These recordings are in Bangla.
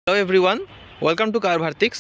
Hello everyone, welcome to car vertex.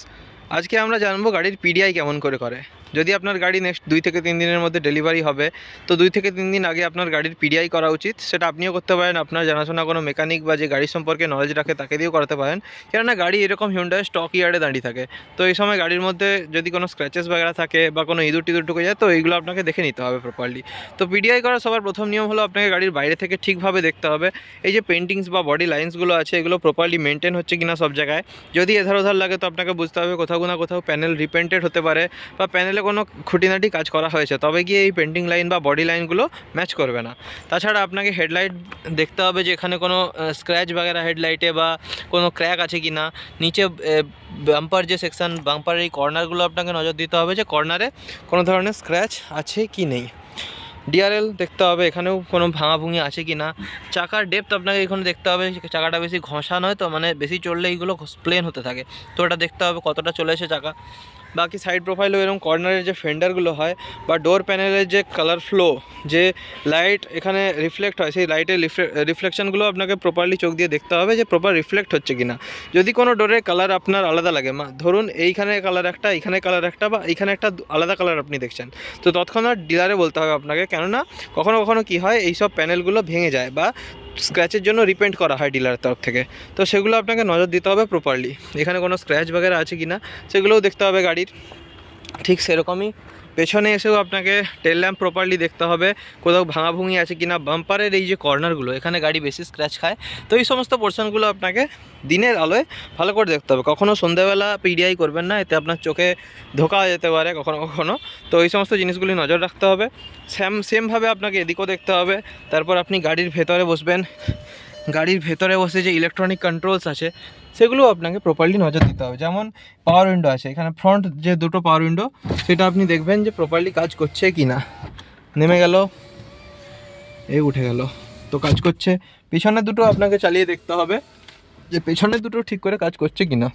আজকে আমরা জানবো গাড়ির পিডিআই কেমন করে। যদি আপনার গাড়ি নেক্সট 2 থেকে 3 দিনের মধ্যে ডেলিভারি হবে, তো 2 থেকে 3 দিন আগে আপনার গাড়ির পিডিআই করা উচিত। সেটা আপনিও করতে পারেন, আপনার জানাশোনা কোনো মেকানিক বা যে গাড়ি সম্পর্কে নলেজ রাখে তাকে দিয়েও করাতে পারেন। কেননা গাড়ি এরকম হিউন্ডাই স্টক ইয়ার্ডে দাঁড়িয়ে থাকে, তো এই সময় গাড়ির মধ্যে যদি কোনো স্ক্র্যাচেস বাগেরা থাকে বা কোনো ইঁদুর টিঁদুর ঢুকে যায়, তো এইগুলো আপনাকে দেখে নিতে হবে প্রপারলি। তো পিডিআই করার সবার প্রথম নিয়ম হলো আপনাকে গাড়ির বাইরে থেকে ঠিকভাবে দেখতে হবে এই যে পেন্টিংস বা বডি লাইন্সগুলো আছে, এগুলো প্রপারলি মেনটেন হচ্ছে কিনা সব জায়গায়। যদি এধার ওধার লাগে তো আপনাকে বুঝতে হবে কোথাও না কোথাও প্যানেল রিপেন্টেড হতে পারে বা প্যানেলে কোনো খুঁটিনাটি কাজ করা হয়েছে, তবে গিয়ে এই পেন্টিং লাইন বা বডি লাইনগুলো ম্যাচ করবে না। তাছাড়া আপনাকে হেডলাইট দেখতে হবে যে এখানে কোনো স্ক্র্যাচ বাগেরা হেডলাইটে বা কোনো ক্র্যাক আছে কি না। নিচে বাম্পার যে সেকশান, বাম্পারের এই কর্নারগুলো আপনাকে নজর দিতে হবে যে কর্নারে কোনো ধরনের স্ক্র্যাচ আছে কি নেই। ডিআরএল দেখতে হবে এখানেও কোনো ভাঙাভুঙি আছে কি না। চাকার ডেপথ আপনাকে এখানে দেখতে হবে, চাকাটা বেশি ঘষা নয় তো, মানে বেশি চললে এইগুলো প্লেন হতে থাকে, তো এটা দেখতে হবে কতটা চলেছে চাকা। বাকি সাইড প্রোফাইলও এরকম কর্নারের যে ফেন্ডারগুলো হয় বা ডোর প্যানেলের যে কালার ফ্লো, যে লাইট এখানে রিফ্লেক্ট হয়, সেই লাইটের রিফ্লেকশানগুলো আপনাকে প্রপারলি চোখ দিয়ে দেখতে হবে যে প্রপার রিফ্লেক্ট হচ্ছে কি না। যদি কোনো ডোরের কালার আপনার আলাদা লাগে, ধরুন এইখানে কালার একটা, এইখানে কালার একটা, বা এইখানে একটা আলাদা কালার আপনি দেখছেন, তো তৎক্ষণাৎ ডিলারে বলতে হবে আপনাকে। কেননা কখনো কখনো কী হয়, এইসব প্যানেলগুলো ভেঙে যায় বা স্ক্র্যাচের জন্য রিপেন্ট করা হয় ডিলারের তরফ থেকে, তো সেগুলো আপনাকে নজর দিতে হবে প্রপারলি। এখানে কোনো স্ক্র্যাচ বাগেরা আছে কি না সেগুলোও দেখতে হবে গাড়ির। ঠিক সেরকমই পেছনে এসেও আপনাকে টেল ল্যাম্প প্রপারলি দেখতে হবে, কোথাও ভাঙাভুঙি আছে কি না। বাম্পারের এই যে কর্নারগুলো, এখানে গাড়ি বেশি স্ক্র্যাচ খায়, তো এই সমস্ত পোর্শনগুলো আপনাকে দিনের আলোয় ভালো করে দেখতে হবে। কখনও সন্ধ্যাবেলা পিডিআই করবেন না, এতে আপনার চোখে ধোকা যেতে পারে কখনো কখনো, তো এই সমস্ত জিনিসগুলি নজর রাখতে হবে। সেমভাবে আপনাকে এদিকেও দেখতে হবে। তারপর আপনি গাড়ির ভেতরে বসবেন, গাড়ির ভেতরে বসে যে ইলেকট্রনিক কন্ট্রোলস আছে সেগুলো আপনাকে প্রপারলি নজর দিতে হবে। যেমন পাওয়ার উইন্ডো আছে, এখানে ফ্রন্ট যে দুটো পাওয়ার উইন্ডো, সেটা আপনি দেখবেন যে প্রপারলি কাজ করছে কি না। নেমে গেল, এই উঠে গেল, তো কাজ করছে। পেছনের দুটো আপনাকে চালিয়ে দেখতে হবে যে পেছনের দুটো ঠিক করে কাজ করছে কি না,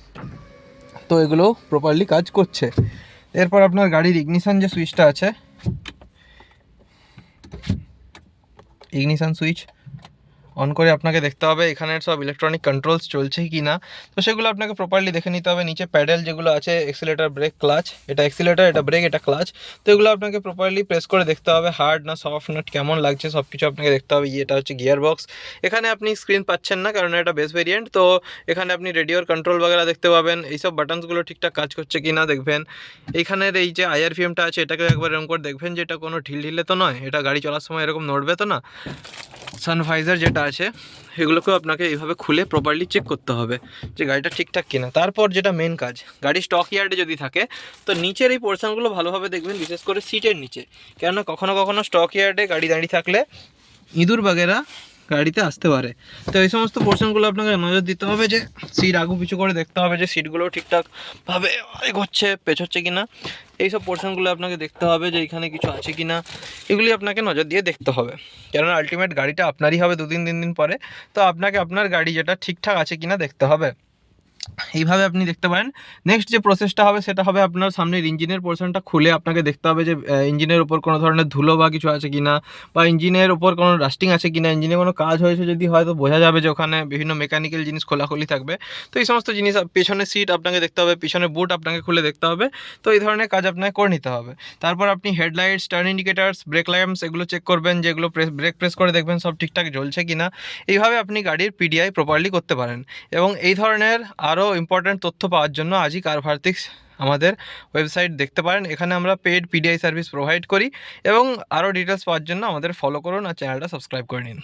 তো এগুলো প্রপারলি কাজ করছে। এরপর আপনার গাড়ির ইগনিশন যে সুইচটা আছে, ইগনিশন সুইচ অন করে আপনাকে দেখতে হবে এখানের সব ইলেকট্রনিক কন্ট্রোলস চলছে কি না, তো সেগুলো আপনাকে প্রপারলি দেখে নিতে হবে। নিচে প্যাডেল যেগুলো আছে, এক্সিলেটার, ব্রেক, ক্লাচ, এটা এক্সিলেটার, এটা ব্রেক, এটা ক্লাচ, তো এগুলো আপনাকে প্রপারলি প্রেস করে দেখতে হবে হার্ড না সফট না কেমন লাগছে সব কিছু আপনাকে দেখতে হবে। এটা হচ্ছে গিয়ার বক্স, এখানে আপনি স্ক্রিন পাচ্ছেন না কারণ এটা বেস ভেরিয়েন্ট, তো এখানে আপনি রেডিওর কন্ট্রোল বাগেরা দেখতে পাবেন। এইসব বাটনসগুলো ঠিকঠাক কাজ করছে কি না দেখবেন। এইখানের এই যে আইআরপিএমটা আছে, এটাকে একবার এরকম করে দেখবেন যে এটা কোনো ঢিলে তো নয়, এটা গাড়ি চলার সময় এরকম নড়বে তো না। সানভাইজার যেটা আছে এগুলোকেও আপনাকে এইভাবে খুলে প্রপারলি চেক করতে হবে যে গাড়িটা ঠিকঠাক কিনা। তারপর যেটা মেন কাজ, গাড়ি স্টক ইয়ার্ডে যদি থাকে তো নিচের এই পোর্শনগুলো ভালোভাবে দেখবেন, বিশেষ করে সিটের নিচে। কেননা কখনো কখনো স্টক ইয়ার্ডে গাড়ি দাঁড়িয়ে থাকলে ইঁদুর বাগেরা গাড়িতে আসতে পারে, তো এই সমস্ত পোর্শনগুলো আপনাকে নজর দিতে হবে যে সিট আগু পিছু করে দেখতে হবে যে সিটগুলো ঠিকঠাকভাবে এগোচ্ছে পেছোচ্ছে কিনা। এইসব পোর্শনগুলো আপনাকে দেখতে হবে যে এখানে কিছু আছে কি না, এগুলি আপনাকে নজর দিয়ে দেখতে হবে। কেননা আলটিমেট গাড়িটা আপনারই হবে 2-3 দিন পরে, তো আপনাকে আপনার গাড়ি যেটা ঠিকঠাক আছে কিনা দেখতে হবে। এইভাবে আপনি দেখতে পারেন। নেক্সট যে প্রসেসটা হবে সেটা হবে আপনার সামনের ইঞ্জিনের পোর্শনটা খুলে আপনাকে দেখতে হবে যে ইঞ্জিনের ওপর কোনো ধরনের ধুলো বা কিছু আছে কিনা, বা ইঞ্জিনের ওপর কোনো রাস্টিং আছে কিনা, ইঞ্জিনে কোনো কাজ হয়েছে যদি হয় তো বোঝা যাবে যে ওখানে বিভিন্ন মেকানিক্যাল জিনিস খোলাখুলি থাকবে, তো এই সমস্ত জিনিস। পেছনে সিট আপনাকে দেখতে হবে, পিছনে বুট আপনাকে খুলে দেখতে হবে, তো এই ধরনের কাজ আপনাকে করে নিতে হবে। তারপর আপনি headlights, turn indicators, brake lamps এগুলো চেক করবেন, যেগুলো ব্রেক প্রেস করে দেখবেন সব ঠিকঠাক জ্বলছে কিনা। এইভাবে আপনি গাড়ির পিডিআই প্রপারলি করতে পারেন। এবং এই ধরনের আরও ইম্পর্ট্যান্ট তথ্য পাওয়ার জন্য আজই কার ভার্টিক্স আমাদের ওয়েবসাইট দেখতে পারেন, এখানে আমরা পেড পিডিআই সার্ভিস প্রোভাইড করি। এবং আরও ডিটেলস পাওয়ার জন্য আমাদের ফলো করুন আর চ্যানেলটা সাবস্ক্রাইব করে নিন।